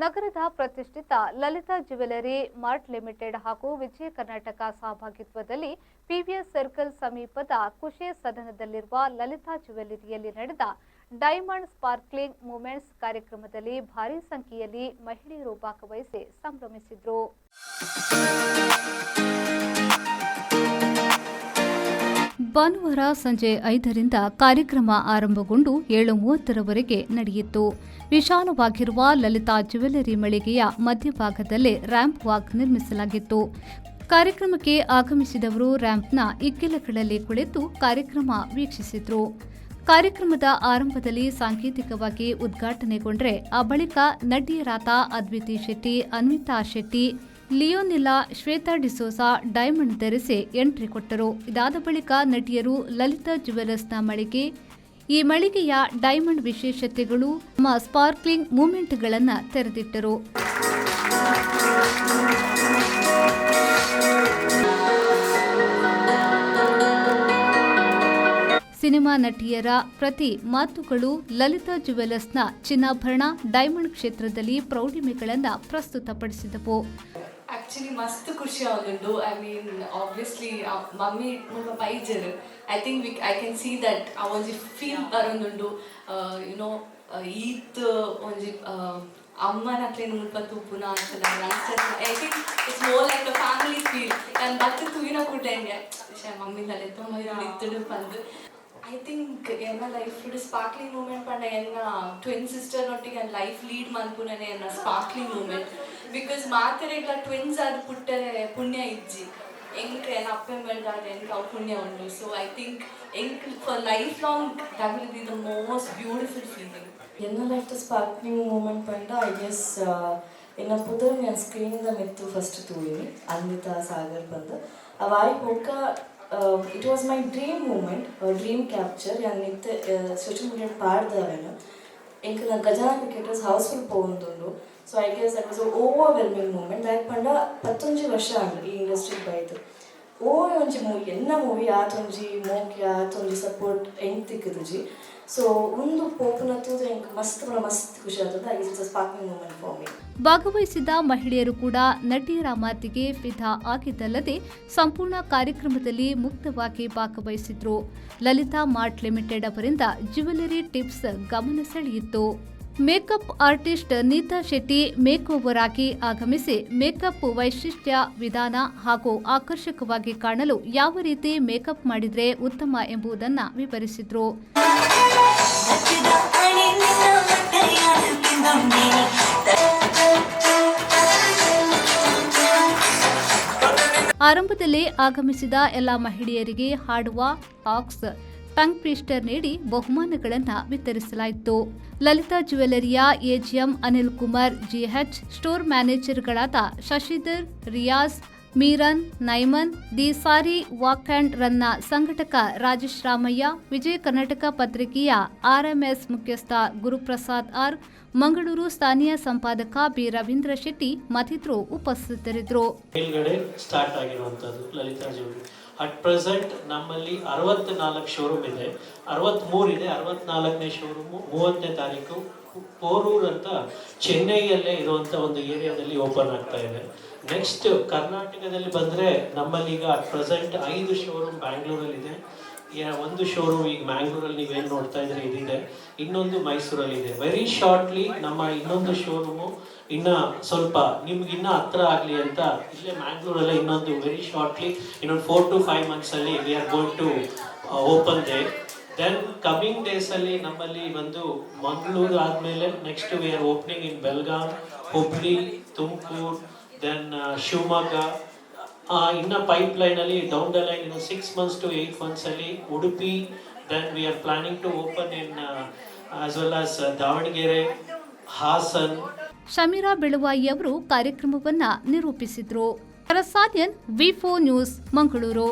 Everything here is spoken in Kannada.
ನಗರದ ಪ್ರತಿಷ್ಠಿತ ಲಲಿತಾ ಜ್ಯುವೆಲರಿ ಮಾರ್ಟ್ ಲಿಮಿಟೆಡ್ ಹಾಗೂ ವಿಜಯ ಕರ್ನಾಟಕ ಸಹಭಾಗಿತ್ವದಲ್ಲಿ ಪಿವಿಎಸ್ ಸರ್ಕಲ್ ಸಮೀಪದ ಕುಶೆ ಸದನದಲ್ಲಿರುವ ಲಲಿತಾ ಜ್ಯುವೆಲರಿಯಲ್ಲಿ ನಡೆದ ಡೈಮಂಡ್ ಸ್ಪಾರ್ಕ್ಲಿಂಗ್ ಮೂಮೆಂಟ್ಸ್ ಕಾರ್ಯಕ್ರಮದಲ್ಲಿ ಭಾರೀ ಸಂಖ್ಯೆಯಲ್ಲಿ ಮಹಿಳೆಯರು ಭಾಗವಹಿಸಿ ಸಂಭ್ರಮಿಸಿದರು. ಭಾನುವಾರ ಸಂಜೆ 5ರಿಂದ ಕಾರ್ಯಕ್ರಮ ಆರಂಭಗೊಂಡು 7:30ರವರೆಗೆ ನಡೆಯಿತು. ವಿಶಾಲವಾಗಿರುವ ಲಲಿತಾ ಜ್ಯುವೆಲರಿ ಮಳಿಗೆಯ ಮಧ್ಯಭಾಗದಲ್ಲೇ ರ್ಯಾಂಪ್ ವಾಕ್ ನಿರ್ಮಿಸಲಾಗಿತ್ತು. ಕಾರ್ಯಕ್ರಮಕ್ಕೆ ಆಗಮಿಸಿದವರು ರ್ಯಾಂಪ್ನ ಇಕ್ಕೆಲಗಳಲ್ಲಿ ಕುಳಿತು ಕಾರ್ಯಕ್ರಮ ವೀಕ್ಷಿಸಿದರು. ಕಾರ್ಯಕ್ರಮದ ಆರಂಭದಲ್ಲಿ ಸಾಂಕೇತಿಕವಾಗಿ ಉದ್ಘಾಟನೆಗೊಂಡರೆ ಆ ಬಳಿಕ ನಟಿಯರಾದ ಅದ್ವಿತಿ ಶೆಟ್ಟಿ, ಅನ್ವಿತಾ ಶೆಟ್ಟಿ, ಲಿಯೋನಿಲಾ, ಶ್ವೇತಾ ಡಿಸೋಸಾ ಡೈಮಂಡ್ ಧರಿಸಿ ಎಂಟ್ರಿ ಕೊಟ್ಟರು. ಇದಾದ ಬಳಿಕ ನಟಿಯರು ಲಲಿತಾ ಜ್ಯುವೆಲರ್ಸ್ನ ಮಳಿಗೆ, ಈ ಮಳಿಗೆಯ ಡೈಮಂಡ್ ವಿಶೇಷತೆಗಳು, ಸ್ಪಾರ್ಕ್ಲಿಂಗ್ ಮೂಮೆಂಟ್ಗಳನ್ನು ತೆರೆದಿಟ್ಟರು. ಸಿನಿಮಾ ನಟಿಯರ ಪ್ರತಿ ಮಾತುಗಳು ಲಲಿತಾ ಜ್ಯುವೆಲರ್ಸ್ನ ಚಿನ್ನಾಭರಣ, ಡೈಮಂಡ್ ಕ್ಷೇತ್ರದಲ್ಲಿ ಪ್ರೌಢಿಮೆಗಳನ್ನು ಪ್ರಸ್ತುತಪಡಿಸಿದವು. Actually, mast kushi agundu. I mean, obviously, mummy mulpa paijeru. I think I can see that. I want to feel barundundu. Eat onji amma natlenu mulpa tupuna antala. I think it's more like a family feel. And battu tuvina kudenge. Isha mummy naletto mayru ittudu pandu. I think enna life sparkling moment panna enna twin sister nottige and life lead manpunane enna sparkling moment because maatheregla twins adu puttare punya ijji enke enna appe meldare enke avu punya undu. So I think enke for lifelong that will be the most beautiful feeling. Enna life sparkling moment panda I guess enna pudar men screen da mittu first tuvini Anvita Sagar panda avai hokka it was my dream moment, dream capture. And social media part davena. Enka na Gajana cricketers houseful povundundu. So I guess that was an overwhelming moment. That panda 11 varsha andu ee industry baidu. Onji movie enna movie atonji mokya atonji support entikkuduji. So ಒಂದು ಪೋಪುನತ್ತು ಎಂಕ ಮಸ್ತ್ ಖುಷಿ ಆತದ. I guess it's a sparkling moment for me. ಭಾಗವಹಿಸಿದ ಮಹಿಳೆಯರು ಕೂಡ ನಟಿಯರ ಮಾತಿಗೆ ಫಿದಾ ಆಗಿದ್ದಲ್ಲದೆ ಸಂಪೂರ್ಣ ಕಾರ್ಯಕ್ರಮದಲ್ಲಿ ಮುಕ್ತವಾಗಿ ಭಾಗವಹಿಸಿದ್ರು. ಲಲಿತಾ ಮಾರ್ಟ್ ಲಿಮಿಟೆಡ್ ಅವರಿಂದ ಜ್ಯುವೆಲರಿ ಟಿಪ್ಸ್ ಗಮನ ಸೆಳೆಯಿತು. Makeup artist Neeta Shetty make over ಆಗಿ ಆಗಮಿಸಿ ಮೇಕಪ್ ವೈಶಿಷ್ಟ್ಯ, ವಿಧಾನ ಹಾಗೂ ಆಕರ್ಷಕವಾಗಿ ಕಾಣಲು ಯಾವ ರೀತಿ ಮೇಕಪ್ ಮಾಡಿದ್ರೆ ಉತ್ತಮ ಎಂಬುದನ್ನು ವಿವರಿಸಿದ್ರು. ಆರಂಭದಲ್ಲೇ ಆಗಮಿಸಿದ ಎಲ್ಲ ಮಹಿಳೆಯರಿಗೆ ಹಾಡುವ ಹಾಕ್ಸ್, ಟಂಗ್ ಟ್ವಿಸ್ಟರ್ ನೀಡಿ ಬಹುಮಾನಗಳನ್ನು ವಿತರಿಸಲಾಯಿತು. ಲಲಿತಾ ಜ್ಯುವೆಲರಿಯ AGM Anil Kumar, GH store ಮ್ಯಾನೇಜರ್ಗಳಾದ Shashidhar, Riyaz, Meeran, Naiman, the sari walk and ರನ್ನ ಸಂಘಟಕ ರಾಜೇಶ್ ರಾಮಯ್ಯ, ವಿಜಯ ಕರ್ನಾಟಕ ಪತ್ರಿಕೆಯ ಆರ್ಎಂಎಸ್ ಮುಖ್ಯಸ್ಥ ಗುರುಪ್ರಸಾದ್ ಆರ್, ಮಂಗಳೂರು ಸ್ಥಾನೀಯ ಸಂಪಾದಕ ಬಿ ರವೀಂದ್ರ ಶೆಟ್ಟಿ ಮತ್ತಿತರರು ಉಪಸ್ಥಿತರಿದ್ದರು. ಸ್ಟಾರ್ಟ್ ಆಗಿರುವಂತದ್ದು ಲಲಿತಾ ಜ್ಯುವೆಲರಿ ಅಟ್ ಪ್ರೆಸೆಂಟ್ ನಮ್ಮಲ್ಲಿ 64 ಶೋರೂಮ್ ಇದೆ, 63 ಇದೆ. 64ನೇ ಶೋರೂಮು 30ನೇ ತಾರೀಕು ಪೋರೂರ್ ಅಂತ ಚೆನ್ನೈಯಲ್ಲೇ ಇರುವಂತ ಒಂದು ಏರಿಯಾದಲ್ಲಿ ಓಪನ್ ಆಗ್ತಾ ಇದೆ. ನೆಕ್ಸ್ಟ್ ಕರ್ನಾಟಕದಲ್ಲಿ ಬಂದರೆ ನಮ್ಮಲ್ಲಿ ಈಗ ಅಟ್ ಪ್ರೆಸೆಂಟ್ 5 ಶೋರೂಮ್ ಬ್ಯಾಂಗ್ಳೂರಲ್ಲಿ ಇದೆ. ಒಂದು ಶೋರೂಮ್ ಈಗ ಮ್ಯಾಂಗ್ಳೂರಲ್ಲಿ ನೀವೇನು ನೋಡ್ತಾ ಇದ್ರೆ ಇದಿದೆ, ಇನ್ನೊಂದು ಮೈಸೂರಲ್ಲಿ ಇದೆ. ವೆರಿ ಶಾರ್ಟ್ಲಿ ನಮ್ಮ ಇನ್ನೊಂದು ಶೋರೂಮು ಇನ್ನ ಸ್ವಲ್ಪ ನಿಮ್ಗೆ ಇನ್ನ ಹತ್ರ ಆಗಲಿ ಅಂತ ಇಲ್ಲೇ ಮ್ಯಾಂಗ್ಳೂರಲ್ಲೇ ಇನ್ನೊಂದು ವೆರಿ ಶಾರ್ಟ್ಲಿ ಇನ್ನೊಂದು 4 to 5 ಮಂತ್ಸಲ್ಲಿ we are going to open there. Then coming ಡೇಸಲ್ಲಿ ನಮ್ಮಲ್ಲಿ ಒಂದು ಮಂಗಳೂರು ಆದಮೇಲೆ next we are opening in Belgaum, Hubli, Tumakuru, then Shivamogga. ಇನ್ನ ಪೈಪ್ ಲೈನಲ್ಲಿ ಡೌನ್ ದ ಲೈನ್ ಇನ್ನು 6 months to 8 months ಅಲ್ಲಿ Udupi. Then we are planning to open in as well as Davanagere, Hassan. Shamira Beluvai ಅವರು ಕಾರ್ಯಕ್ರಮವನ್ನು ನಿರೂಪಿಸಿದರು. ಪ್ರಸಾದ್ಯನ್, ವಿ4 ನ್ಯೂಸ್, ಮಂಗಳೂರು.